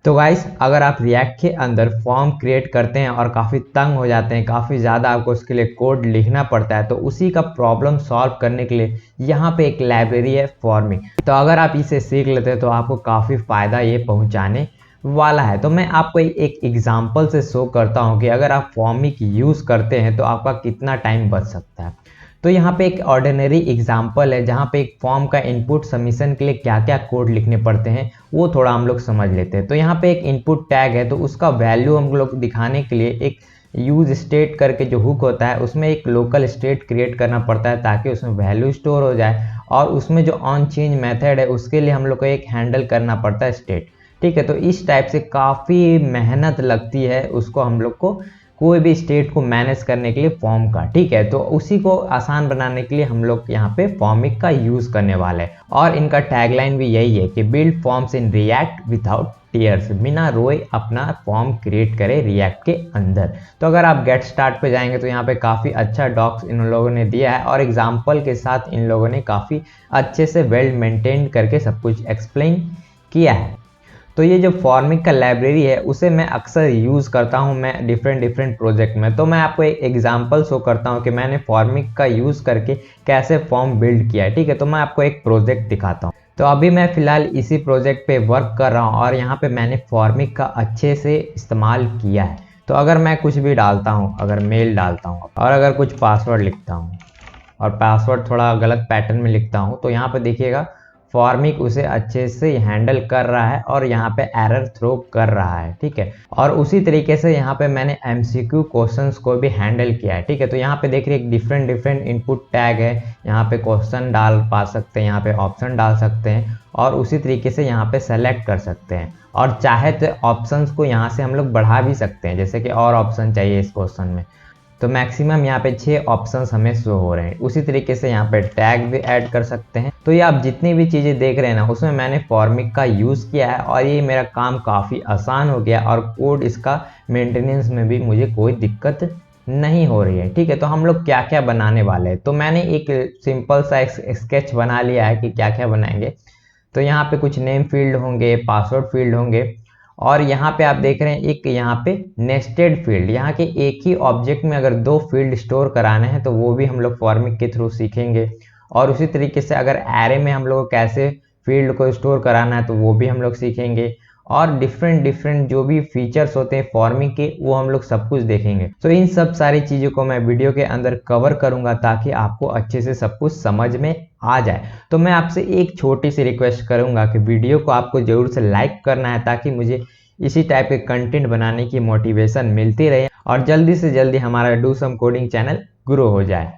तो गाइस, अगर आप रिएक्ट के अंदर फॉर्म क्रिएट करते हैं और काफ़ी तंग हो जाते हैं, काफ़ी ज़्यादा आपको उसके लिए कोड लिखना पड़ता है, तो उसी का प्रॉब्लम सॉल्व करने के लिए यहाँ पे एक लाइब्रेरी है फॉर्मिक। तो अगर आप इसे सीख लेते हैं तो आपको काफ़ी फ़ायदा ये पहुँचाने वाला है। तो मैं आपको एक एग्जाम्पल से शो करता हूँ कि अगर आप फॉर्मिक यूज़ करते हैं तो आपका कितना टाइम बच सकता है। तो यहाँ पे एक ऑर्डिनरी एग्जांपल है जहाँ पे एक फॉर्म का इनपुट सबमिशन के लिए क्या क्या कोड लिखने पड़ते हैं वो थोड़ा हम लोग समझ लेते हैं। तो यहाँ पे एक इनपुट टैग है, तो उसका वैल्यू हम लोग दिखाने के लिए एक यूज स्टेट करके जो हुक होता है उसमें एक लोकल स्टेट क्रिएट करना पड़ता है ताकि उसमें वैल्यू स्टोर हो जाए, और उसमें जो ऑन चेंज मेथड है उसके लिए हम लोग को एक हैंडल करना पड़ता है स्टेट। ठीक है, तो इस टाइप से काफ़ी मेहनत लगती है उसको हम लोग को कोई भी स्टेट को मैनेज करने के लिए फॉर्म का। ठीक है, तो उसी को आसान बनाने के लिए हम लोग यहाँ पे फॉर्मिक का यूज करने वाले हैं, और इनका टैगलाइन भी यही है कि build forms in React without tears, बिना रोए अपना फॉर्म क्रिएट करे रिएक्ट के अंदर। तो अगर आप गेट स्टार्ट पे जाएंगे तो यहाँ पे काफ़ी अच्छा डॉक्स इन लोगों ने दिया है, और एग्जाम्पल के साथ इन लोगों ने काफ़ी अच्छे से वेल मेंटेन करके सब कुछ एक्सप्लेन किया है। तो ये जो फॉर्मिक का लाइब्रेरी है उसे मैं अक्सर यूज़ करता हूँ मैं डिफरेंट प्रोजेक्ट में। तो मैं आपको एक एग्जांपल शो करता हूँ कि मैंने फॉर्मिक का यूज़ करके कैसे फॉर्म बिल्ड किया है। ठीक है, तो मैं आपको एक प्रोजेक्ट दिखाता हूँ। तो अभी मैं फ़िलहाल इसी प्रोजेक्ट पे वर्क कर रहा हूँ और यहाँ पे मैंने फॉर्मिक का अच्छे से इस्तेमाल किया है। तो अगर मैं कुछ भी डालता हूँ, अगर मेल डालता हूँ और अगर कुछ पासवर्ड लिखता हूँ और पासवर्ड थोड़ा गलत पैटर्न में लिखता हूँ, तो यहाँ पे देखिएगा फॉर्मिक उसे अच्छे से हैंडल कर रहा है और यहाँ पे एरर थ्रो कर रहा है। ठीक है, और उसी तरीके से यहाँ पे मैंने एमसीक्यू क्वेश्चंस को भी हैंडल किया है। ठीक है, तो यहाँ पे देखिए एक डिफरेंट इनपुट टैग है, यहाँ पे क्वेश्चन डाल पा सकते हैं, यहाँ पे ऑप्शन डाल सकते हैं, और उसी तरीके से यहाँ पे सेलेक्ट कर सकते हैं, और चाहे तो ऑप्शंस को यहाँ से हम लोग बढ़ा भी सकते हैं, जैसे कि और ऑप्शन चाहिए इस क्वेश्चन में, तो मैक्सिमम यहाँ पे 6 ऑप्शंस हमें शो हो रहे हैं। उसी तरीके से यहाँ पे टैग भी ऐड कर सकते हैं। तो ये आप जितनी भी चीज़ें देख रहे हैं ना उसमें मैंने फॉर्मिक का यूज़ किया है, और ये मेरा काम काफ़ी आसान हो गया, और कोड इसका मेंटेनेंस में भी मुझे कोई दिक्कत नहीं हो रही है। ठीक है, तो हम लोग क्या क्या बनाने वाले हैं, तो मैंने एक सिंपल सा स्केच बना लिया है कि क्या क्या बनाएंगे। तो यहाँ पे कुछ नेम फील्ड होंगे, पासवर्ड फील्ड होंगे, और यहाँ पे आप देख रहे हैं एक यहाँ पे नेस्टेड फील्ड, यहाँ के एक ही ऑब्जेक्ट में अगर 2 फील्ड स्टोर कराने हैं तो वो भी हम लोग फॉर्मिक के थ्रू सीखेंगे। और उसी तरीके से अगर एरे में हम लोग कैसे फील्ड को स्टोर कराना है तो वो भी हम लोग सीखेंगे, और डिफरेंट जो भी फीचर्स होते हैं फॉर्मिक के वो हम लोग सब कुछ देखेंगे। तो इन सब सारी चीज़ों को मैं वीडियो के अंदर कवर करूंगा ताकि आपको अच्छे से सब कुछ समझ में आ जाए। तो मैं आपसे एक छोटी सी रिक्वेस्ट करूंगा कि वीडियो को आपको जरूर से लाइक करना है ताकि मुझे इसी टाइप के कंटेंट बनाने की मोटिवेशन मिलती रहे और जल्दी से जल्दी हमारा do some coding channel grow हो जाए।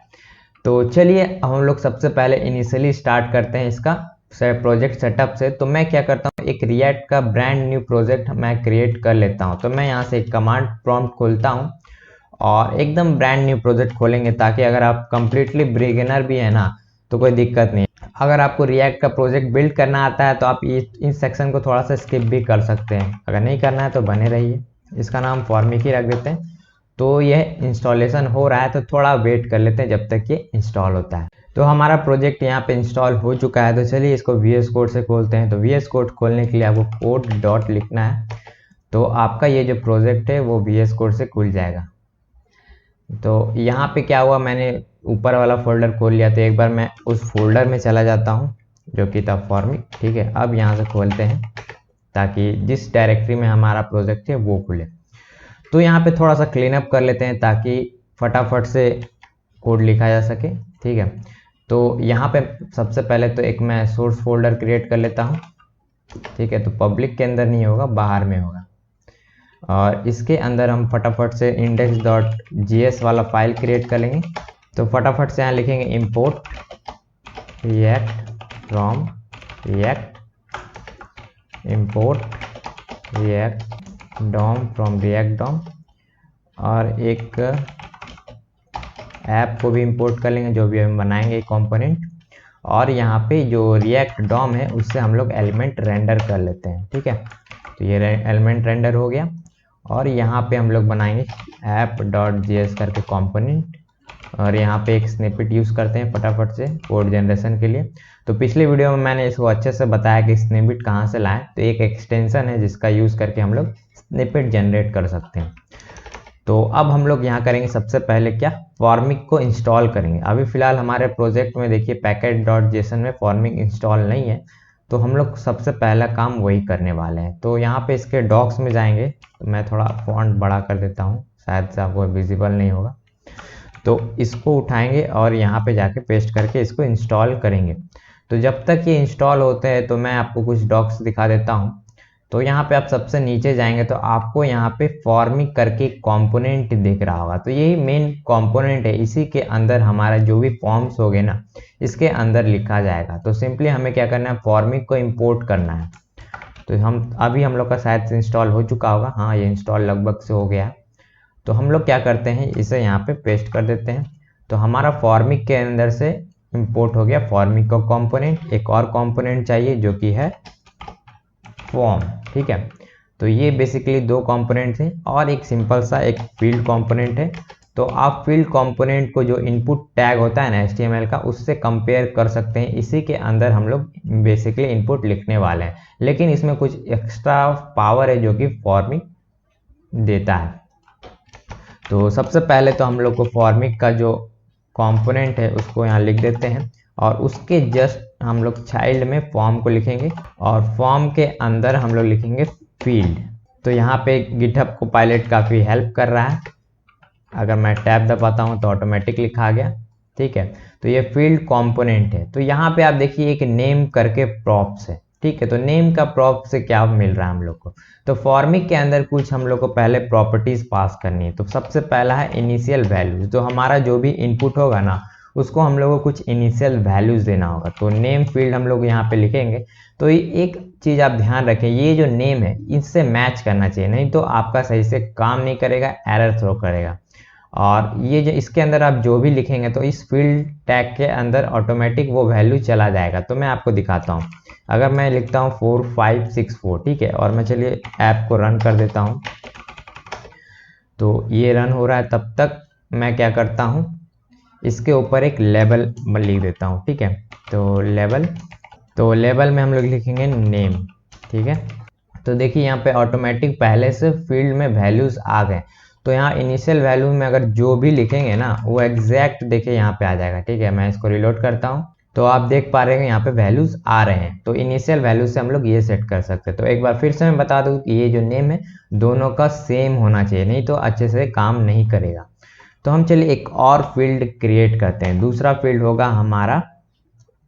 तो चलिए हम लोग सबसे पहले इनिशियली स्टार्ट करते हैं इसका प्रोजेक्ट सेटअप से। तो मैं क्या करता हूँ, एक रिएक्ट का ब्रांड न्यू प्रोजेक्ट मैं क्रिएट कर लेता हूँ। तो मैं यहाँ से एक कमांड प्रॉम्प्ट खोलता हूँ और एकदम ब्रांड न्यू प्रोजेक्ट खोलेंगे ताकि अगर आप कंप्लीटली बिगिनर भी है ना तो कोई दिक्कत नहीं। अगर आपको रिएक्ट का प्रोजेक्ट बिल्ड करना आता है तो आप इस सेक्शन को थोड़ा सा स्किप भी कर सकते हैं, अगर नहीं करना है तो बने रहिए। इसका नाम फॉर्मिक ही रख देते हैं। तो यह इंस्टॉलेशन हो रहा है तो थोड़ा वेट कर लेते हैं जब तक ये इंस्टॉल होता है। तो हमारा प्रोजेक्ट यहाँ पे इंस्टॉल हो चुका है। तो चलिए इसको VS कोड से खोलते हैं। तो VS कोड खोलने के लिए आपको कोड डॉट लिखना है, तो आपका ये जो प्रोजेक्ट है वो VS कोड से खुल जाएगा। तो यहाँ पे क्या हुआ, मैंने ऊपर वाला फोल्डर खोल लिया, तो एक बार मैं उस फोल्डर में चला जाता हूँ जो कि था फॉर्मिक। ठीक है, अब यहाँ से खोलते हैं ताकि जिस डायरेक्टरी में हमारा प्रोजेक्ट है वो खुले। तो यहाँ पे थोड़ा सा क्लीन अप कर लेते हैं ताकि फटाफट से कोड लिखा जा सके। ठीक है, तो यहाँ पे सबसे पहले तो एक मैं सोर्स फोल्डर क्रिएट कर लेता हूँ। ठीक है, तो पब्लिक के अंदर नहीं होगा, बाहर में होगा, और इसके अंदर हम फटाफट से index.js वाला फाइल क्रिएट कर लेंगे। तो फटाफट से यहाँ लिखेंगे import react from react, import react DOM from react DOM, और एक ऐप को भी इंपोर्ट कर लेंगे जो भी हम बनाएंगे कंपोनेंट, और यहाँ पे जो रिएक्ट डॉम है उससे हम लोग एलिमेंट रेंडर कर लेते हैं। ठीक है, तो ये एलिमेंट रेंडर हो गया, और यहाँ पे हम लोग बनाएंगे app.js करके कंपोनेंट, और यहाँ पे एक स्निपेट यूज़ करते हैं फटाफट से कोड जनरेशन के लिए। तो पिछले वीडियो में मैंने इसको अच्छे से बताया कि स्निपेट कहाँ से लाएं। तो एक एक्सटेंशन है जिसका यूज़ करके हम लोग स्निपेट जनरेट कर सकते हैं। तो अब हम लोग यहाँ करेंगे सबसे पहले क्या, फॉर्मिक को इंस्टॉल करेंगे। अभी फिलहाल हमारे प्रोजेक्ट में देखिए पैकेट.जेसन में फॉर्मिक इंस्टॉल नहीं है, तो हम लोग सबसे पहला काम वही करने वाले हैं। तो यहाँ पे इसके डॉक्स में जाएंगे, तो मैं थोड़ा फॉन्ट बड़ा कर देता हूँ, शायद से आपको विजिबल नहीं होगा। तो इसको उठाएंगे और यहाँ पे जाके पेस्ट करके इसको इंस्टॉल करेंगे। तो जब तक ये इंस्टॉल होते हैं तो मैं आपको कुछ डॉक्स दिखा देता हूँ। तो यहाँ पे आप सबसे नीचे जाएंगे तो आपको यहाँ पे फॉर्मिक करके कंपोनेंट दिख रहा होगा। तो यही मेन कंपोनेंट है, इसी के अंदर हमारा जो भी फॉर्म्स होगे ना इसके अंदर लिखा जाएगा। तो सिंपली हमें क्या करना है, फॉर्मिक को इंपोर्ट करना है। तो हम लोग का शायद से इंस्टॉल हो चुका होगा, हाँ ये इंस्टॉल लगभग से हो गया। तो हम लोग क्या करते हैं, इसे यहाँ पे पेस्ट कर देते हैं। तो हमारा फॉर्मिक के अंदर से इंपोर्ट हो गया फॉर्मिक का कंपोनेंट। एक और कंपोनेंट चाहिए जो कि है फॉर्म, ठीक है। तो ये बेसिकली दो कंपोनेंट हैं और एक सिंपल सा एक फील्ड कंपोनेंट है। तो आप फील्ड कंपोनेंट को जो इनपुट टैग होता है ना HTML का, उससे कंपेयर कर सकते हैं। इसी के अंदर हम लोग बेसिकली इनपुट लिखने वाले हैं, लेकिन इसमें कुछ एक्स्ट्रा पावर है जो कि फॉर्मिक देता है। तो सबसे पहले तो हम लोग को फॉर्मिक का जो कंपोनेंट है उसको यहाँ लिख देते हैं और उसके जस्ट हम लोग चाइल्ड में फॉर्म को लिखेंगे और फॉर्म के अंदर हम लोग लिखेंगे फील्ड। तो यहाँ पे गिटहब को पायलट काफ़ी हेल्प कर रहा है। अगर मैं टैब दबाता हूँ तो ऑटोमेटिक लिखा गया, ठीक है। तो ये फील्ड कंपोनेंट है। तो यहाँ पे आप देखिए एक नेम करके प्रॉप्स है, ठीक है। तो नेम का प्रॉप से क्या मिल रहा है हम लोग को, तो फॉर्मिक के अंदर कुछ हम लोग को पहले प्रॉपर्टीज पास करनी है। तो सबसे पहला है इनिशियल वैल्यूज। तो हमारा जो भी इनपुट होगा ना उसको हम लोग को कुछ इनिशियल वैल्यूज देना होगा। तो नेम फील्ड हम लोग यहाँ पे लिखेंगे। तो एक चीज़ आप ध्यान रखें, ये जो नेम है इससे मैच करना चाहिए, नहीं तो आपका सही से काम नहीं करेगा, एरर थ्रो करेगा। और ये जो इसके अंदर आप जो भी लिखेंगे तो इस फील्ड टैग के अंदर ऑटोमेटिक वो वैल्यू चला जाएगा। तो मैं आपको दिखाता हूँ। अगर मैं लिखता हूँ 4564, ठीक है, और मैं चलिए ऐप को रन कर देता हूँ। तो ये रन हो रहा है, तब तक मैं क्या करता हूँ, इसके ऊपर एक लेबल लिख देता हूँ, ठीक है। तो लेबल में हम लोग लिखेंगे नेम, ठीक है। तो देखिए यहाँ पे ऑटोमेटिक पहले से फील्ड में वैल्यूज आ गए। तो यहाँ इनिशियल वैल्यू में अगर जो भी लिखेंगे ना वो एग्जैक्ट देखिए यहाँ पे आ जाएगा, ठीक है। मैं इसको रिलोड करता हूँ तो आप देख पा रहे हैं यहाँ पे वैल्यूज आ रहे हैं। तो इनिशियल वैल्यू से हम लोग ये सेट कर सकते हैं। तो एक बार फिर से मैं बता दूं कि ये जो नेम है दोनों का सेम होना चाहिए, नहीं तो अच्छे से काम नहीं करेगा। तो हम चलिए एक और फील्ड क्रिएट करते हैं। दूसरा फील्ड होगा हमारा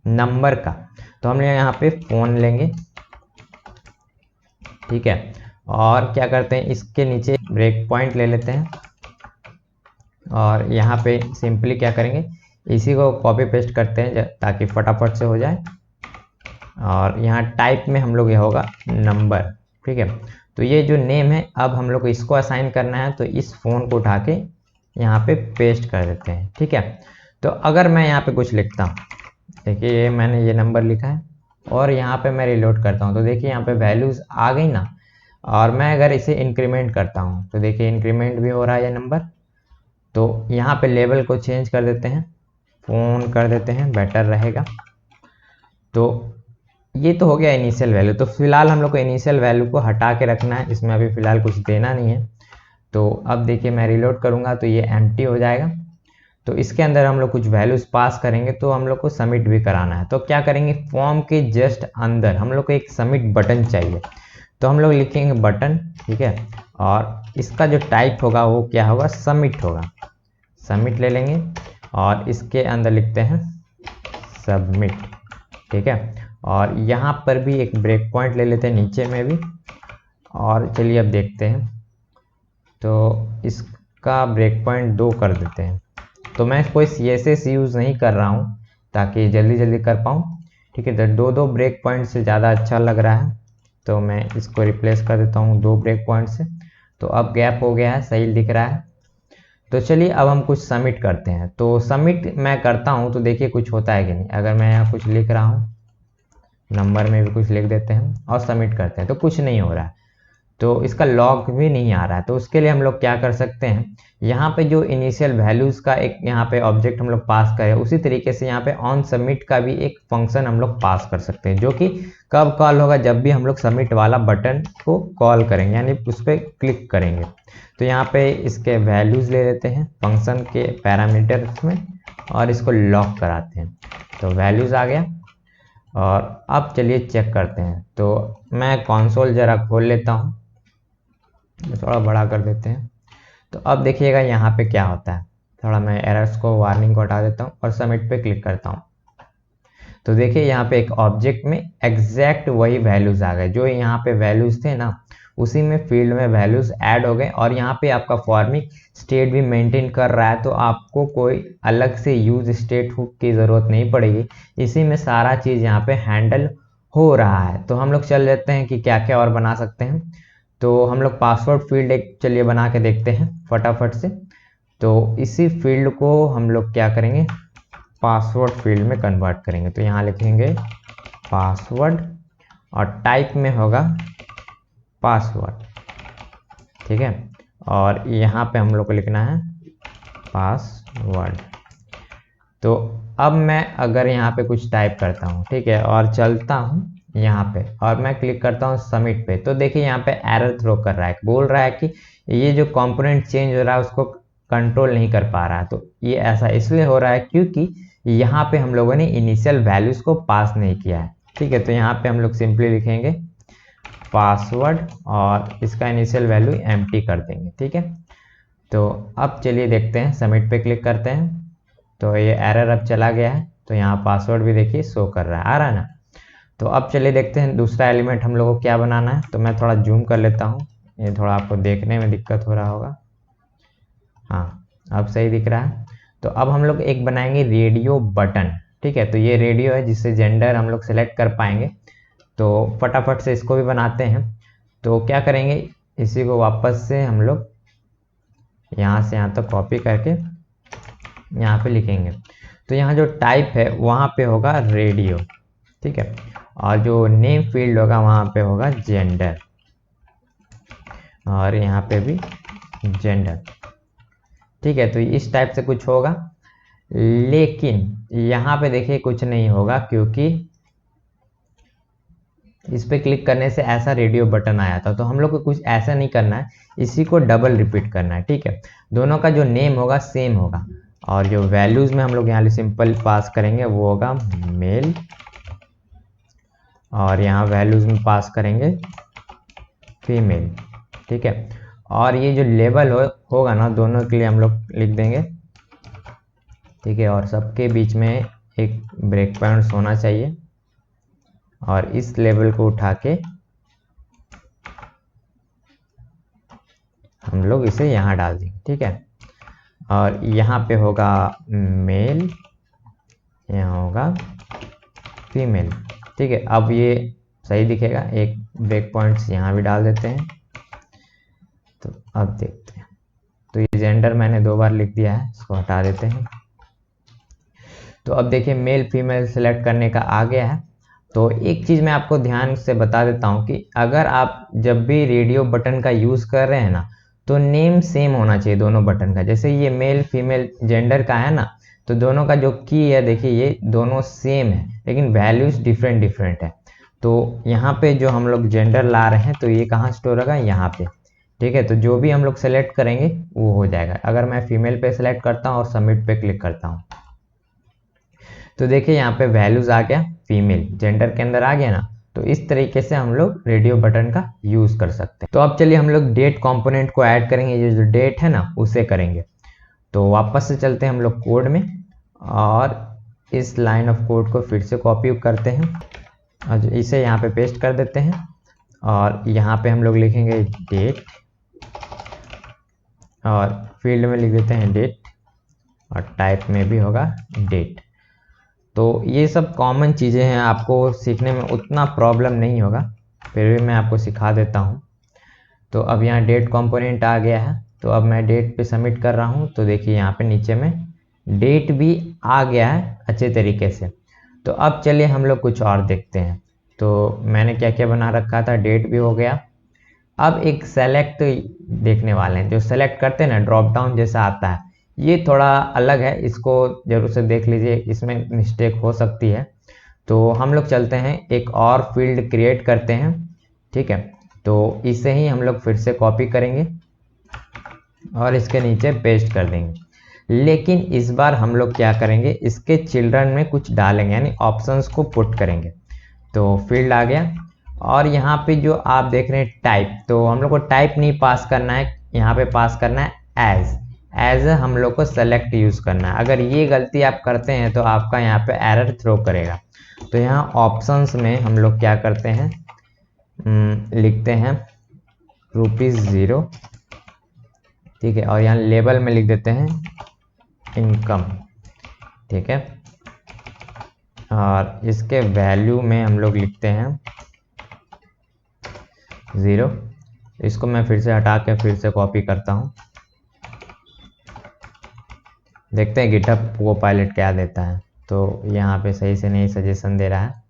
नंबर का। तो हम यहाँ पे फोन लेंगे, ठीक है, और क्या करते हैं इसके नीचे ब्रेक पॉइंट ले लेते हैं और यहाँ पे सिंपली क्या करेंगे, इसी को कॉपी पेस्ट करते हैं ताकि फटाफट से हो जाए। और यहाँ टाइप में हम लोग ये होगा नंबर, ठीक है। तो ये जो नेम है अब हम लोग को इसको असाइन करना है। तो इस फोन को उठा के यहाँ पे पेस्ट कर देते हैं, ठीक है। तो अगर मैं यहाँ पे कुछ लिखता हूँ, देखिए मैंने ये नंबर लिखा है और यहाँ पे मैं रिलोड करता हूँ तो देखिए यहाँ पे वैल्यूज आ गई ना। और मैं अगर इसे इंक्रीमेंट करता हूँ तो देखिए इंक्रीमेंट भी हो रहा है ये नंबर। तो यहाँ पे लेवल को चेंज कर देते हैं, फोन कर देते हैं, बेटर रहेगा। तो ये तो हो गया इनिशियल वैल्यू। तो फिलहाल हम लोग को इनिशियल वैल्यू को हटा के रखना है, इसमें अभी फिलहाल कुछ देना नहीं है। तो अब देखिए मैं रिलोड करूँगा तो ये एम्प्टी हो जाएगा। तो इसके अंदर हम लोग कुछ वैल्यूज पास करेंगे। तो हम लोग को सबमिट भी कराना है। तो क्या करेंगे, फॉर्म के जस्ट अंदर हम लोग को एक सबमिट बटन चाहिए। तो हम लोग लिखेंगे बटन, ठीक है, और इसका जो टाइप होगा वो क्या होगा, सबमिट होगा। सबमिट ले लेंगे और इसके अंदर लिखते हैं सबमिट, ठीक है। और यहाँ पर भी एक ब्रेक पॉइंट ले लेते हैं नीचे में भी। और चलिए अब देखते हैं, तो इसका ब्रेक पॉइंट 2 कर देते हैं। तो मैं कोई CSS यूज़ नहीं कर रहा हूँ ताकि जल्दी जल्दी कर पाऊँ, ठीक है। तो 2 ब्रेक पॉइंट से ज़्यादा अच्छा लग रहा है तो मैं इसको रिप्लेस कर देता हूँ 2 ब्रेक पॉइंट से। तो अब गैप हो गया है, सही दिख रहा है। तो चलिए अब हम कुछ सबमिट करते हैं। तो सबमिट मैं करता हूँ तो देखिए कुछ होता है कि नहीं। अगर मैं यहाँ कुछ लिख रहा हूँ, नंबर में भी कुछ लिख देते हैं और सबमिट करते हैं तो कुछ नहीं हो रहा है। तो इसका लॉग भी नहीं आ रहा है। तो उसके लिए हम लोग क्या कर सकते हैं, यहाँ पे जो इनिशियल वैल्यूज़ का एक यहाँ पे ऑब्जेक्ट हम लोग पास करें, उसी तरीके से यहाँ पे ऑन सबमिट का भी एक फंक्शन हम लोग पास कर सकते हैं, जो कि कब कॉल होगा, जब भी हम लोग सबमिट वाला बटन को कॉल करेंगे, यानी उस पर क्लिक करेंगे। तो यहाँ पे इसके वैल्यूज़ ले लेते हैं फंक्शन के पैरामीटर्स में और इसको लॉक कराते हैं। तो वैल्यूज़ आ गया और अब चलिए चेक करते हैं। तो मैं कंसोल ज़रा खोल लेता हूँ, थोड़ा बड़ा कर देते हैं। तो अब देखिएगा यहाँ पे क्या होता है, थोड़ा मैं एरर्स को वार्निंग को हटा देता हूँ और सबमिट पे क्लिक करता हूँ। तो देखिए यहाँ पे एक ऑब्जेक्ट में एग्जैक्ट वही वैल्यूज़ आ गए, जो यहाँ पे वैल्यूज़ थे ना, उसी में फील्ड में वैल्यूज़ ऐड हो गए और यहाँ पे आपका फॉर्मिंग स्टेट भी मेंटेन कर रहा है। तो आपको कोई अलग से यूज स्टेट हुक की ज़रूरत नहीं पड़ेगी, इसी में सारा चीज़ यहाँ पे हैंडल हो रहा है। तो हम लोग चल लेते हैं कि क्या क्या और बना सकते हैं। तो हम लोग पासवर्ड फील्ड एक चलिए बना के देखते हैं फटाफट से। तो इसी फील्ड को हम लोग क्या करेंगे, पासवर्ड फील्ड में कन्वर्ट करेंगे। तो यहाँ लिखेंगे पासवर्ड और टाइप में होगा पासवर्ड, ठीक है। और यहाँ पे हम लोग को लिखना है पासवर्ड। तो अब मैं अगर यहाँ पे कुछ टाइप करता हूँ, ठीक है, और चलता हूँ यहाँ पे और मैं क्लिक करता हूँ सबमिट पे, तो देखिए यहाँ पे एरर थ्रो कर रहा है, बोल रहा है कि ये जो कंपोनेंट चेंज हो रहा है उसको कंट्रोल नहीं कर पा रहा है। तो ये ऐसा इसलिए हो रहा है क्योंकि यहाँ पे हम लोगों ने इनिशियल वैल्यूज को पास नहीं किया है, ठीक है। तो यहाँ पे हम लोग सिंपली लिखेंगे पासवर्ड और इसका इनिशियल वैल्यू एम्प्टी कर देंगे, ठीक है। तो अब चलिए देखते हैं, सबमिट पे क्लिक करते हैं। तो ये एरर अब चला गया है। तो यहाँ पासवर्ड भी देखिए शो कर रहा है, आ रहा है ना। तो अब चलिए देखते हैं दूसरा एलिमेंट हम लोगों को क्या बनाना है। तो मैं थोड़ा जूम कर लेता हूँ, ये थोड़ा आपको देखने में दिक्कत हो रहा होगा। हाँ, अब सही दिख रहा है। तो अब हम लोग एक बनाएंगे रेडियो बटन, ठीक है। तो ये रेडियो है जिससे जेंडर हम लोग सेलेक्ट कर पाएंगे। तो फटाफट से इसको भी बनाते हैं। तो क्या करेंगे, इसी को वापस से हम लोग यहाँ से यहाँ तक कॉपी करके यहाँ पे लिखेंगे। तो यहाँ जो टाइप है वहाँ पे होगा रेडियो, ठीक है, और जो नेम फील्ड होगा वहाँ पे होगा जेंडर, और यहाँ पे भी जेंडर, ठीक है। तो इस टाइप से कुछ होगा, लेकिन यहाँ पे देखिए कुछ नहीं होगा क्योंकि इस पे क्लिक करने से ऐसा रेडियो बटन आया था। तो हम लोग को कुछ ऐसा नहीं करना है, इसी को डबल रिपीट करना है, ठीक है। दोनों का जो नेम होगा सेम होगा और जो वैल्यूज में हम लोग यहाँ सिंपल पास करेंगे वो होगा मेल, और यहाँ वैल्यूज में पास करेंगे फीमेल, ठीक है। और ये जो लेबल होगा ना, दोनों के लिए हम लोग लिख देंगे, ठीक है। और सबके बीच में एक ब्रेक पॉइंट्स होना चाहिए और इस लेबल को उठा के हम लोग इसे यहाँ डाल देंगे, ठीक है। और यहाँ पे होगा मेल, यहाँ होगा फीमेल, ठीक है। अब ये सही दिखेगा, एक ब्रेक पॉइंट्स यहाँ भी डाल देते हैं। तो अब देखते हैं, तो ये जेंडर मैंने 2 बार लिख दिया है, इसको हटा देते हैं। तो अब देखिए मेल फीमेल सेलेक्ट करने का आ गया है। तो एक चीज़ मैं आपको ध्यान से बता देता हूँ कि अगर आप जब भी रेडियो बटन का यूज़ कर रहे हैं ना, तो नेम सेम होना चाहिए दोनों बटन का। जैसे ये मेल फीमेल जेंडर का है ना, तो दोनों का जो की है देखिए ये दोनों सेम है, लेकिन वैल्यूज डिफरेंट डिफरेंट है। तो यहाँ पे जो हम लोग जेंडर ला रहे हैं तो ये कहाँ स्टोर होगा, यहाँ पे, ठीक है। तो जो भी हम लोग सेलेक्ट करेंगे वो हो जाएगा। अगर मैं फीमेल पे सेलेक्ट करता हूँ और सबमिट पे क्लिक करता हूँ, तो देखिए यहाँ पे वैल्यूज आ गया, फीमेल जेंडर के अंदर आ गया ना। तो इस तरीके से हम लोग रेडियो बटन का यूज कर सकते हैं। तो अब चलिए हम लोग डेट कंपोनेंट को ऐड करेंगे, ये जो डेट है ना उसे करेंगे। तो वापस से चलते हैं हम लोग कोड में और इस लाइन ऑफ कोड को फिर से कॉपी करते हैं और इसे यहाँ पे पेस्ट कर देते हैं। और यहाँ पे हम लोग लिखेंगे डेट और फील्ड में लिख देते हैं डेट और टाइप में भी होगा डेट। तो ये सब कॉमन चीज़ें हैं, आपको सीखने में उतना प्रॉब्लम नहीं होगा, फिर भी मैं आपको सिखा देता हूँ। तो अब यहाँ डेट कंपोनेंट आ गया है। तो अब मैं डेट पे सबमिट कर रहा हूँ। तो देखिए यहाँ पे नीचे में डेट भी आ गया है अच्छे तरीके से। तो अब चलिए हम लोग कुछ और देखते हैं। तो मैंने क्या क्या बना रखा था, डेट भी हो गया, अब एक सेलेक्ट देखने वाले हैं, जो सेलेक्ट करते हैं ना ड्रॉप डाउन जैसा आता है, ये थोड़ा अलग है, इसको जरूर से देख लीजिए, इसमें मिस्टेक हो सकती है। तो हम लोग चलते हैं एक और फील्ड क्रिएट करते हैं, ठीक है। तो इसे ही हम लोग फिर से कॉपी करेंगे और इसके नीचे पेस्ट कर देंगे। लेकिन इस बार हम लोग क्या करेंगे, इसके चिल्ड्रन में कुछ डालेंगे, यानी ऑप्शंस को पुट करेंगे। तो फील्ड आ गया और यहाँ पे जो आप देख रहे हैं टाइप, तो हम लोग को टाइप नहीं पास करना है, यहाँ पे पास करना है एज हम लोग को सेलेक्ट यूज करना है। अगर ये गलती आप करते हैं तो आपका यहाँ पे एरर थ्रो करेगा। तो यहाँ ऑप्शंस में हम लोग क्या करते हैं, लिखते हैं ₹0, ठीक है, और यहाँ लेबल में लिख देते हैं इनकम, ठीक है। और इसके वैल्यू में हम लोग लिखते हैं 0। इसको मैं फिर से हटा के फिर से कॉपी करता हूँ, देखते हैं गिटहब कोपायलट क्या देता है। तो यहाँ पे सही से नहीं सजेशन दे रहा है,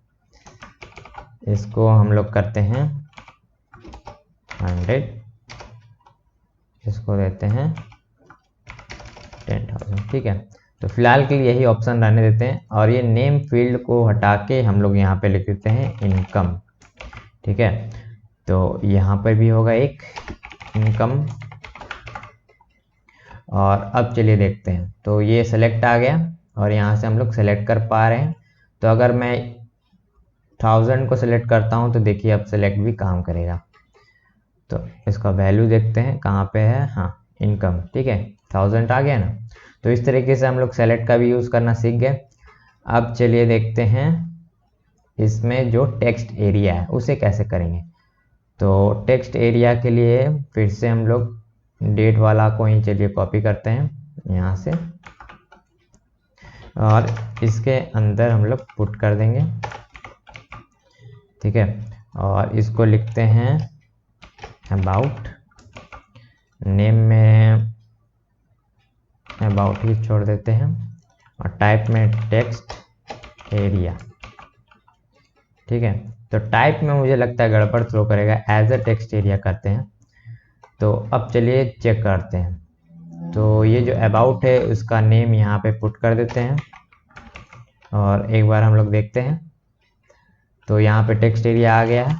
इसको हम लोग करते हैं 100, इसको देते हैं 10,000, ठीक है। तो फिलहाल के लिए यही ऑप्शन रहने देते हैं और ये नेम फील्ड को हटा के हम लोग यहाँ पे लिख देते हैं इनकम, ठीक है। तो यहाँ पर भी होगा एक इनकम। और अब चलिए देखते हैं, तो ये सेलेक्ट आ गया और यहाँ से हम लोग सेलेक्ट कर पा रहे हैं। तो अगर मैं 1000 को सिलेक्ट करता हूँ तो देखिए अब सेलेक्ट भी काम करेगा। तो इसका वैल्यू देखते हैं कहाँ पे है, हाँ इनकम, ठीक है, 1000 आ गया ना। तो इस तरीके से हम लोग सेलेक्ट का भी यूज़ करना सीख गए। अब चलिए देखते हैं इसमें जो टेक्स्ट एरिया है उसे कैसे करेंगे। तो टेक्स्ट एरिया के लिए फिर से हम लोग डेट वाला को ही चलिए कॉपी करते हैं यहाँ से और इसके अंदर हम लोग पुट कर देंगे, ठीक है। और इसको लिखते हैं अबाउट, नेम में अबाउट ही छोड़ देते हैं और टाइप में टेक्स्ट एरिया, ठीक है। तो टाइप में मुझे लगता है गड़बड़ थ्रो करेगा, एज अ टेक्स्ट एरिया करते हैं। तो अब चलिए चेक करते हैं। तो ये जो अबाउट है उसका नेम यहाँ पे पुट कर देते हैं और एक बार हम लोग देखते हैं। तो यहाँ पे टेक्स्ट एरिया आ गया है।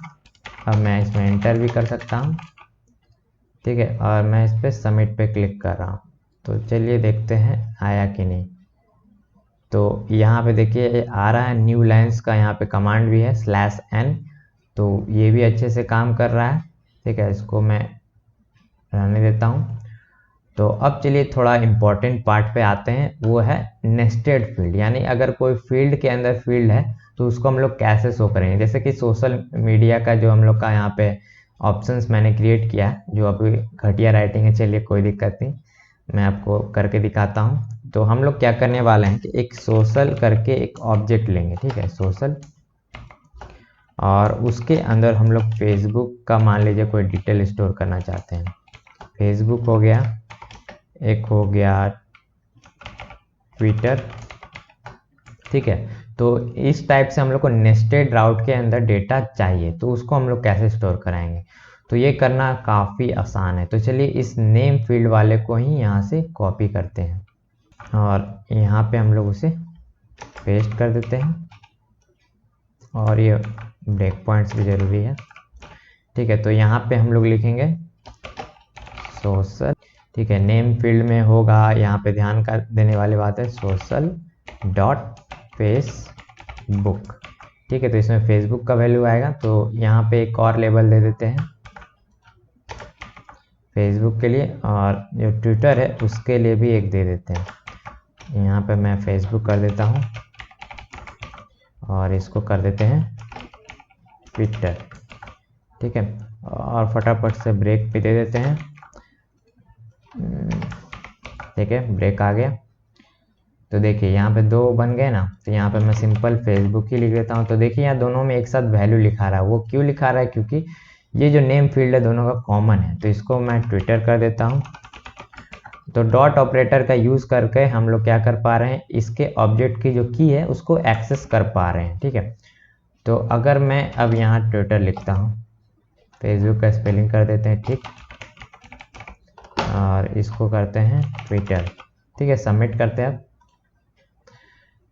अब मैं इसमें एंटर भी कर सकता हूँ, ठीक है, और मैं इस पर सबमिट पे क्लिक कर रहा हूँ। तो चलिए देखते हैं आया कि नहीं। तो यहाँ पे देखिए आ रहा है, न्यू लाइन्स का यहाँ पे कमांड भी है /n, तो ये भी अच्छे से काम कर रहा है, ठीक है। इसको मैं रहने देता हूँ। तो अब चलिए थोड़ा इम्पोर्टेंट पार्ट पे आते हैं, वो है नेस्टेड फील्ड, यानी अगर कोई फील्ड के अंदर फील्ड है तो उसको हम लोग कैसे शो करेंगे। जैसे कि सोशल मीडिया का जो हम लोग का यहाँ पे ऑप्शंस मैंने क्रिएट किया है, जो अभी घटिया राइटिंग है, चलिए कोई दिक्कत नहीं, मैं आपको करके दिखाता हूँ। तो हम लोग क्या करने वाले हैं कि एक सोशल करके एक ऑब्जेक्ट लेंगे, ठीक है, सोशल, और उसके अंदर हम लोग फेसबुक का मान लीजिए कोई डिटेल स्टोर करना चाहते हैं। फेसबुक हो गया, एक हो गया ट्विटर, ठीक है। तो इस टाइप से हम लोग को नेस्टेड राउट के अंदर डेटा चाहिए, तो उसको हम लोग कैसे स्टोर कराएंगे। तो ये करना काफ़ी आसान है। तो चलिए इस नेम फील्ड वाले को ही यहाँ से कॉपी करते हैं और यहाँ पे हम लोग उसे पेस्ट कर देते हैं और ये ब्रेक पॉइंट्स भी ज़रूरी है, ठीक है। तो यहाँ पे हम लोग लिखेंगे सोशल, ठीक है। नेम फील्ड में होगा, यहाँ पे ध्यान का देने वाली बात है, social.facebook, ठीक है। तो इसमें फेसबुक का वैल्यू आएगा। तो यहाँ पे एक और लेबल दे देते हैं फेसबुक के लिए, और जो ट्विटर है उसके लिए भी एक दे देते हैं। यहाँ पे मैं फेसबुक कर देता हूँ और इसको कर देते हैं ट्विटर, ठीक है। और फटाफट से ब्रेक भी दे देते हैं, ठीक है, ब्रेक आ गया। तो देखिए यहाँ पे 2 बन गए ना, तो यहाँ पे मैं सिंपल फेसबुक ही लिख देता हूँ। तो देखिए यहाँ दोनों में एक साथ वैल्यू लिखा रहा है। वो क्यों लिखा रहा है, क्योंकि ये जो नेम फील्ड है दोनों का कॉमन है। तो इसको मैं ट्विटर कर देता हूँ। तो डॉट ऑपरेटर का यूज़ करके हम लोग क्या कर पा रहे हैं, इसके ऑब्जेक्ट की जो की है उसको एक्सेस कर पा रहे हैं, ठीक है। तो अगर मैं अब यहाँ ट्विटर लिखता हूँ फेसबुक का स्पेलिंग कर देते हैं ठीक, और इसको करते हैं ट्विटर। ठीक है, सबमिट करते हैं। अब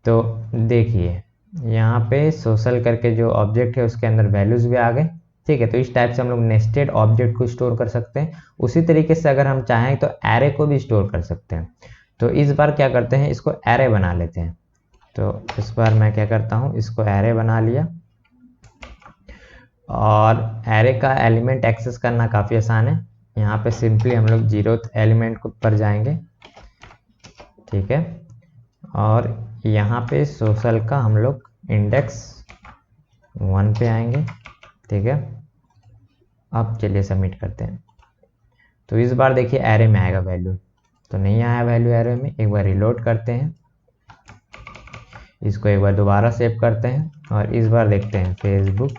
तो देखिए यहाँ पे सोशल करके जो ऑब्जेक्ट है उसके अंदर वैल्यूज भी आ गए। ठीक है, तो इस टाइप से हम लोग नेस्टेड ऑब्जेक्ट को स्टोर कर सकते हैं। उसी तरीके से अगर हम चाहें तो एरे को भी स्टोर कर सकते हैं। तो इस बार क्या करते हैं, इसको एरे बना लेते हैं। तो इस बार मैं क्या करता हूँ, इसको एरे बना लिया। और एरे का एलिमेंट एक्सेस करना काफ़ी आसान है। यहाँ पे सिंपली हम लोग 0th एलिमेंट पर जाएंगे। ठीक है, और यहाँ पे सोशल का हम लोग इंडेक्स 1 पे आएंगे। ठीक है, अब चलिए सबमिट करते हैं। तो इस बार देखिए एरे में आएगा वैल्यू, तो नहीं आया वैल्यू एरे में। एक बार रिलोड करते हैं, इसको एक बार दोबारा सेव करते हैं और इस बार देखते हैं फेसबुक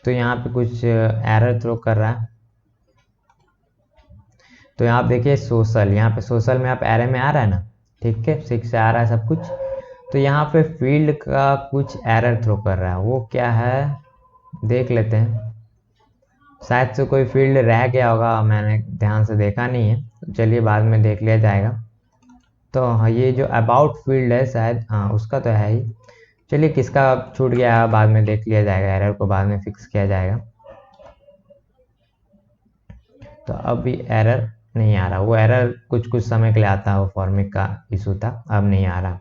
तो यहाँ पे कुछ एरर थ्रो कर रहा है। तो यहाँ आप देखिए सोशल, यहाँ पे सोशल में आप एरे में आ रहा है ना, ठीक है, 6 से आ रहा है सब कुछ। तो यहाँ पे फील्ड का कुछ एरर थ्रो कर रहा है, वो क्या है देख लेते हैं। शायद से कोई फील्ड रह गया होगा, मैंने ध्यान से देखा नहीं है, तो चलिए बाद में देख लिया जाएगा। तो हाँ, ये जो अबाउट फील्ड है शायद, हाँ उसका तो है ही। चलिए किसका छूट गया बाद में देख लिया जाएगा, एरर को बाद में फिक्स किया जाएगा। तो अभी एरर नहीं आ रहा, वो एरर कुछ कुछ समय के लिए आता है, वो फॉर्मिक का इशू था, अब नहीं आ रहा।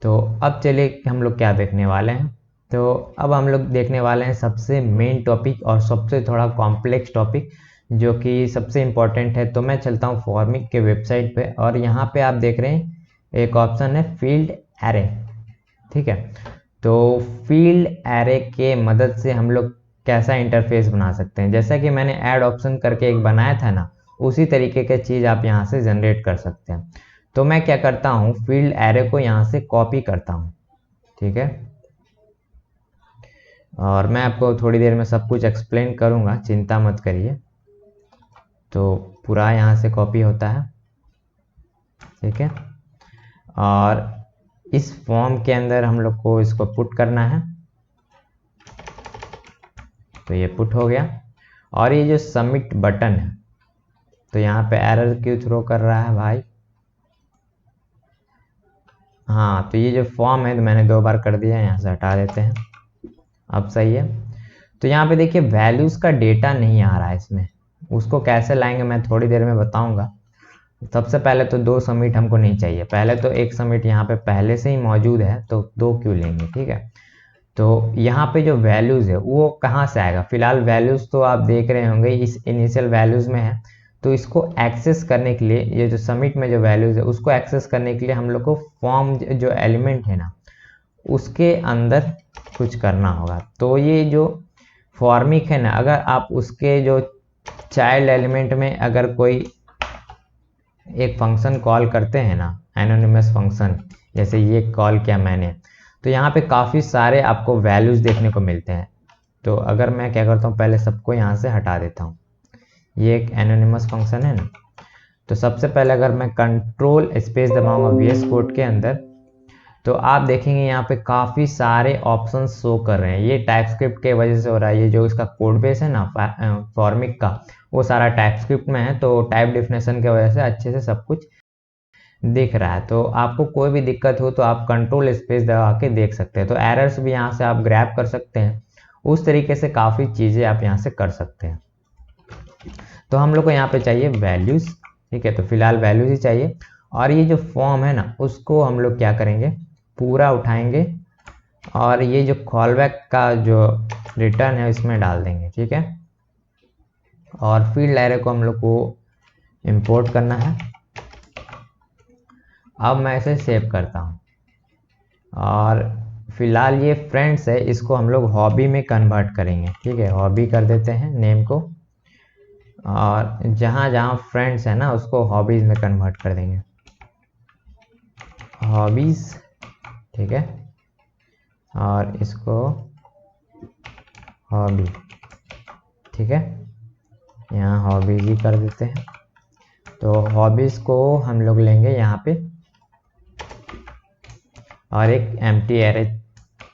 तो अब चलिए हम लोग क्या देखने वाले हैं। तो अब हम लोग देखने वाले हैं सबसे मेन टॉपिक और सबसे थोड़ा कॉम्प्लेक्स टॉपिक, जो कि सबसे इम्पोर्टेंट है। तो मैं चलता हूँ फॉर्मिक के वेबसाइट पे, और यहाँ पे आप देख रहे हैं एक ऑप्शन है फील्ड एरे। ठीक है, तो फील्ड एरे के मदद से हम लोग कैसा इंटरफेस बना सकते हैं, जैसा कि मैंने ऐड ऑप्शन करके एक बनाया था ना, उसी तरीके की चीज़ आप यहाँ से जनरेट कर सकते हैं। तो मैं क्या करता हूँ, फील्ड एरे को यहाँ से कॉपी करता हूँ। ठीक है, और मैं आपको थोड़ी देर में सब कुछ एक्सप्लेन करूँगा, चिंता मत करिए। तो पूरा यहाँ से कॉपी होता है। ठीक है, और इस फॉर्म के अंदर हम लोग को इसको पुट करना है। तो ये पुट हो गया। और ये जो सबमिट बटन है, तो यहाँ पे एरर क्यों थ्रो कर रहा है भाई। हाँ, तो ये जो फॉर्म है तो मैंने 2 बार कर दिया है, यहाँ से हटा देते हैं, अब सही है। तो यहाँ पे देखिए वैल्यूज़ का डेटा नहीं आ रहा है इसमें, उसको कैसे लाएंगे मैं थोड़ी देर में बताऊंगा। सबसे पहले तो 2 सबमिट हमको नहीं चाहिए, पहले तो एक सबमिट यहाँ पे पहले से ही मौजूद है, तो 2 क्यों लेंगे। ठीक है, तो यहाँ पे जो वैल्यूज़ है वो कहाँ से आएगा। फिलहाल वैल्यूज़ तो आप देख रहे होंगे इस इनिशियल वैल्यूज़ में है। तो इसको एक्सेस करने के लिए, ये जो सबमिट में जो वैल्यूज़ है उसको एक्सेस करने के लिए हम लोग को फॉर्म जो एलिमेंट है ना, उसके अंदर कुछ करना होगा। तो ये जो फॉर्मिक है ना, अगर आप उसके जो चाइल्ड एलिमेंट में अगर कोई एक फंक्शन कॉल करते हैं ना, एनोनिमस फंक्शन, जैसे ये कॉल किया मैंने, तो यहाँ पे काफ़ी सारे आपको वैल्यूज़ देखने को मिलते हैं। तो अगर मैं क्या करता हूँ, पहले सबको यहाँ से हटा देता हूँ। ये एक एनोनिमस फंक्शन है ना, तो सबसे पहले अगर मैं कंट्रोल स्पेस दबाऊंगा VS कोड के अंदर, तो आप देखेंगे यहाँ पे काफ़ी सारे ऑप्शन शो कर रहे हैं। ये टाइपस्क्रिप्ट के वजह से हो रहा है, ये जो इसका कोड बेस है ना फॉर्मिक का, वो सारा टाइपस्क्रिप्ट में है, तो टाइप डेफिनेशन की वजह से अच्छे से सब कुछ दिख रहा है। तो आपको कोई भी दिक्कत हो तो आप कंट्रोल स्पेस दबा के देख सकते हैं। तो एरर्स भी यहाँ से आप ग्रैब कर सकते हैं, उस तरीके से काफ़ी चीज़ें आप यहाँ से कर सकते हैं। तो हम लोग को यहाँ पे चाहिए वैल्यूज़। ठीक है, तो फिलहाल वैल्यूज़ ही चाहिए। और ये जो फॉर्म है ना, उसको हम लोग क्या करेंगे, पूरा उठाएंगे और ये जो कॉलबैक का जो रिटर्न है इसमें डाल देंगे। ठीक है, और फील्ड एरे को हम लोग को इंपोर्ट करना है। अब मैं इसे सेव करता हूँ, और फिलहाल ये फ्रेंड्स है, इसको हम लोग हॉबी में कन्वर्ट करेंगे। ठीक है, हॉबी कर देते हैं नेम को, और जहाँ जहाँ फ्रेंड्स है ना उसको हॉबीज़ में कन्वर्ट कर देंगे, हॉबीज़। ठीक है, और इसको हॉबी। ठीक है, यहाँ हॉबीज़ ही कर देते हैं। तो हॉबीज़ को हम लोग लेंगे यहाँ पे और एक एम्प्टी एरे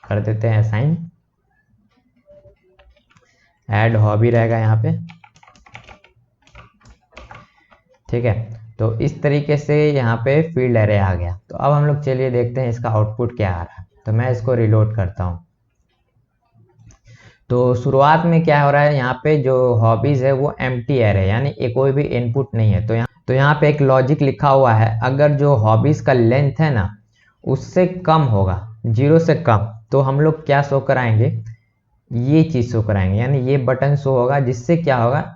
कर देते हैं असाइन। ऐड हॉबी रहेगा यहाँ पे, ठीक है। तो इस तरीके से यहाँ पे फील्ड एरे आ गया। तो अब हम लोग चलिए देखते हैं इसका आउटपुट क्या आ रहा है। तो मैं इसको रिलोड करता हूँ। तो शुरुआत में क्या हो रहा है, यहाँ पे जो हॉबीज है वो एम्प्टी एरे है, यानी कोई भी इनपुट नहीं है। तो यहाँ पे एक लॉजिक लिखा हुआ है, अगर जो हॉबीज का लेंथ है ना उससे कम होगा, 0 से कम, तो हम लोग क्या शो कराएंगे, ये चीज शो कराएंगे, यानी ये बटन शो होगा। जिससे क्या होगा,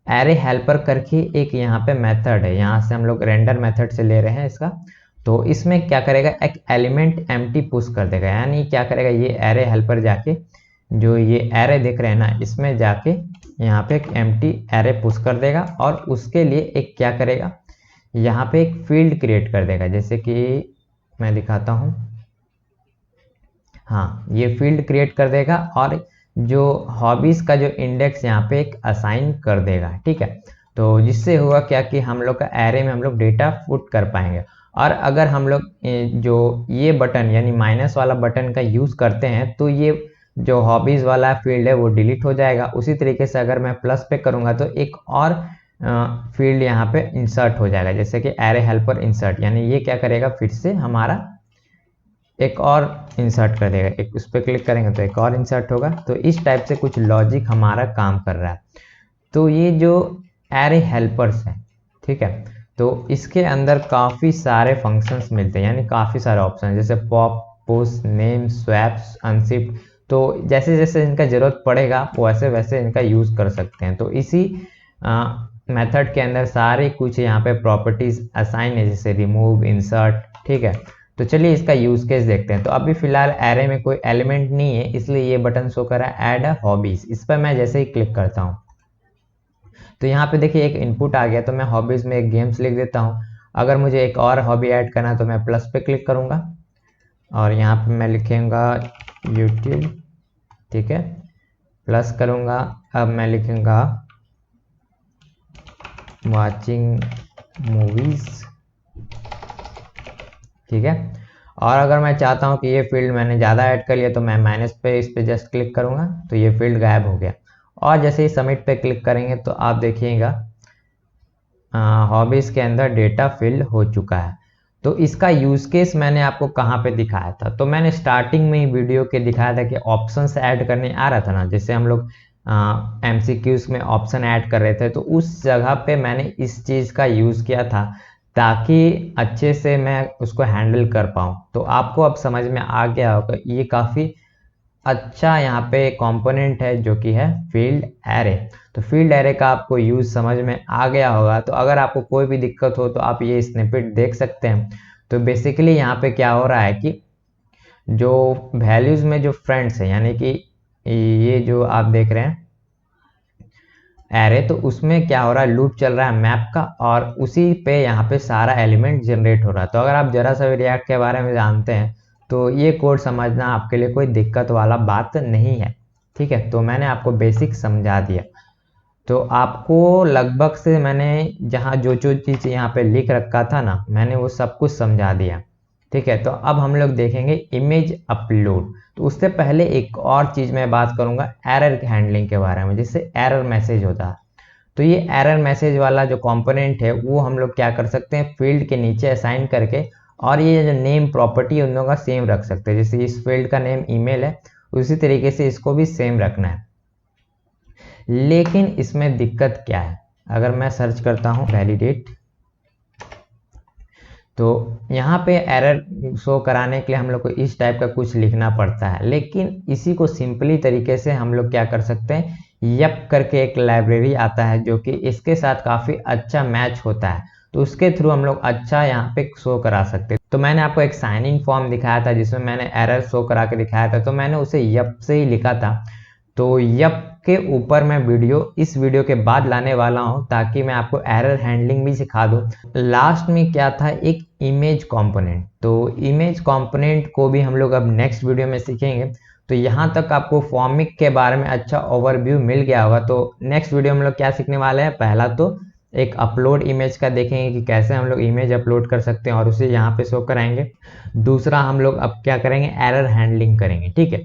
एरे हेल्पर करके एक यहाँ पे मेथड है, यहाँ से हम लोग रेंडर मेथड से ले रहे हैं इसका। तो इसमें क्या करेगा, एक एलिमेंट एम्प्टी पुश कर देगा, यानी क्या करेगा, ये एरे हेल्पर जाके जो ये एरे देख रहे हैं ना, इसमें जाके यहाँ पे एक एम्प्टी एरे पुश कर देगा। और उसके लिए एक क्या करेगा, यहाँ पे एक फील्ड क्रिएट कर देगा। जैसे कि मैं दिखाता हूँ, हाँ, ये फील्ड क्रिएट कर देगा और जो हॉबीज का जो इंडेक्स यहाँ पे एक असाइन कर देगा, ठीक है। तो जिससे होगा क्या कि हम लोग का एरे में हम लोग डेटा पुट कर पाएंगे। और अगर हम लोग जो ये बटन यानी माइनस वाला बटन का यूज करते हैं तो ये जो हॉबीज वाला फील्ड है वो डिलीट हो जाएगा। उसी तरीके से अगर मैं प्लस पे करूंगा तो एक और फील्ड यहाँ पे इंसर्ट हो जाएगा, जैसे कि एरे हेल्पर इंसर्ट, यानी ये क्या करेगा, फिर से हमारा एक और इंसर्ट कर देगा। एक उस पर क्लिक करेंगे तो एक और इंसर्ट होगा। तो इस टाइप से कुछ लॉजिक हमारा काम कर रहा है। तो ये जो एरे हेल्पर्स है, ठीक है, तो इसके अंदर काफ़ी सारे फंक्शंस मिलते हैं, यानी काफ़ी सारे ऑप्शन, जैसे pop, push, name, swaps, unshift. तो जैसे जैसे इनका ज़रूरत पड़ेगा वैसे वैसे इनका यूज़ कर सकते हैं। तो इसी मेथड के अंदर सारे कुछ यहाँ पे प्रॉपर्टीज असाइन है, जैसे रिमूव, इंसर्ट, ठीक है। तो चलिए इसका यूज केस देखते हैं। तो अभी फिलहाल एरे में कोई एलिमेंट नहीं है, इसलिए ये बटन शो कर रहा है ऐड अ हॉबीज। इस पर मैं जैसे ही क्लिक करता हूँ तो यहाँ पे देखिए एक इनपुट आ गया। तो मैं हॉबीज में एक गेम्स लिख देता हूँ। अगर मुझे एक और हॉबी ऐड करना है तो मैं प्लस पे क्लिक करूँगा और यहाँ पे मैं लिखूँगा यूट्यूब, ठीक है, प्लस करूँगा। अब मैं लिखूँगा वॉचिंग मूवीज, ठीक है। और अगर मैं चाहता हूं कि ये फील्ड मैंने ज़्यादा ऐड कर लिया तो मैं माइनस पे इस पे जस्ट क्लिक करूंगा तो ये फील्ड गायब हो गया। और जैसे ही सबमिट पे क्लिक करेंगे तो आप देखिएगा हॉबीज़ के अंदर डेटा फिल हो चुका है। तो इसका यूज़ केस मैंने आपको कहाँ पे दिखाया था, तो मैंने स्टार्टिंग में ही वीडियो के दिखाया था कि ऑप्शंस ऐड करने आ रहा था ना, जैसे हम लोग MCQs में ऑप्शन ऐड कर रहे थे। तो उस जगह पे मैंने इस चीज़ का यूज़ किया था ताकि अच्छे से मैं उसको हैंडल कर पाऊँ। तो आपको अब समझ में आ गया होगा, ये काफ़ी अच्छा यहाँ पे कंपोनेंट है जो कि है फील्ड एरे। तो फील्ड एरे का आपको यूज़ समझ में आ गया होगा। तो अगर आपको कोई भी दिक्कत हो तो आप ये स्निपेट देख सकते हैं। तो बेसिकली यहाँ पे क्या हो रहा है कि जो वैल्यूज़ में जो फ्रेंड्स है, यानी कि ये जो आप देख रहे हैं एरे, तो उसमें क्या हो रहा है, लूप चल रहा है मैप का और उसी पे यहाँ पे सारा एलिमेंट जनरेट हो रहा है। तो अगर आप जरा सा भी रिएक्ट के बारे में जानते हैं तो ये कोड समझना आपके लिए कोई दिक्कत वाला बात नहीं है, ठीक है। तो मैंने आपको बेसिक समझा दिया। तो आपको लगभग से मैंने जहाँ जो जो चीज़ यहाँ पे लिख रखा था ना, मैंने वो सब कुछ समझा दिया, ठीक है। तो अब हम लोग देखेंगे इमेज अपलोड। तो उससे पहले एक और चीज़ मैं बात करूँगा एरर हैंडलिंग के बारे में, जिससे एरर मैसेज होता है। तो ये एरर मैसेज वाला जो कंपोनेंट है वो हम लोग क्या कर सकते हैं, फील्ड के नीचे असाइन करके, और ये जो नेम प्रॉपर्टी उन लोगों का सेम रख सकते हैं। जैसे इस फील्ड का नेम ईमेल है, उसी तरीके से इसको भी सेम रखना है। लेकिन इसमें दिक्कत क्या है, अगर मैं सर्च करता हूँ वैलिडेट, तो यहाँ पे एरर शो कराने के लिए हम लोग को इस टाइप का कुछ लिखना पड़ता है। लेकिन इसी को सिंपली तरीके से हम लोग क्या कर सकते हैं, यप करके एक लाइब्रेरी आता है जो कि इसके साथ काफ़ी अच्छा मैच होता है। तो उसके थ्रू हम लोग अच्छा यहाँ पे शो करा सकते हैं। तो मैंने आपको एक साइन इन फॉर्म दिखाया था जिसमें मैंने एरर शो करा के दिखाया था, तो मैंने उसे यप से ही लिखा था। तो यप के ऊपर मैं इस वीडियो के बाद लाने वाला हूं ताकि मैं आपको एरर हैंडलिंग भी सिखा दूं। लास्ट में क्या था, एक इमेज कंपोनेंट। तो इमेज कंपोनेंट को भी हम लोग अब नेक्स्ट वीडियो में सीखेंगे। तो यहाँ तक आपको फॉर्मिक के बारे में अच्छा ओवरव्यू मिल गया होगा। तो नेक्स्ट वीडियो में हम लोग क्या सीखने वाले हैं, पहला तो एक अपलोड इमेज का देखेंगे कि कैसे हम लोग इमेज अपलोड कर सकते हैं और उसे यहाँ पे शो कराएंगे। दूसरा हम लोग अब क्या करेंगे, एरर हैंडलिंग करेंगे। ठीक है,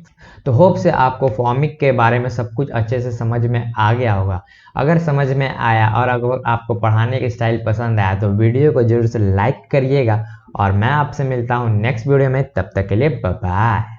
तो होप से आपको फॉर्मिक के बारे में सब कुछ अच्छे से समझ में आ गया होगा। अगर समझ में आया और अगर आपको पढ़ाने की स्टाइल पसंद आया तो वीडियो को जरूर से लाइक करिएगा और मैं आपसे मिलता हूँ नेक्स्ट वीडियो में। तब तक के लिए बाय बाय।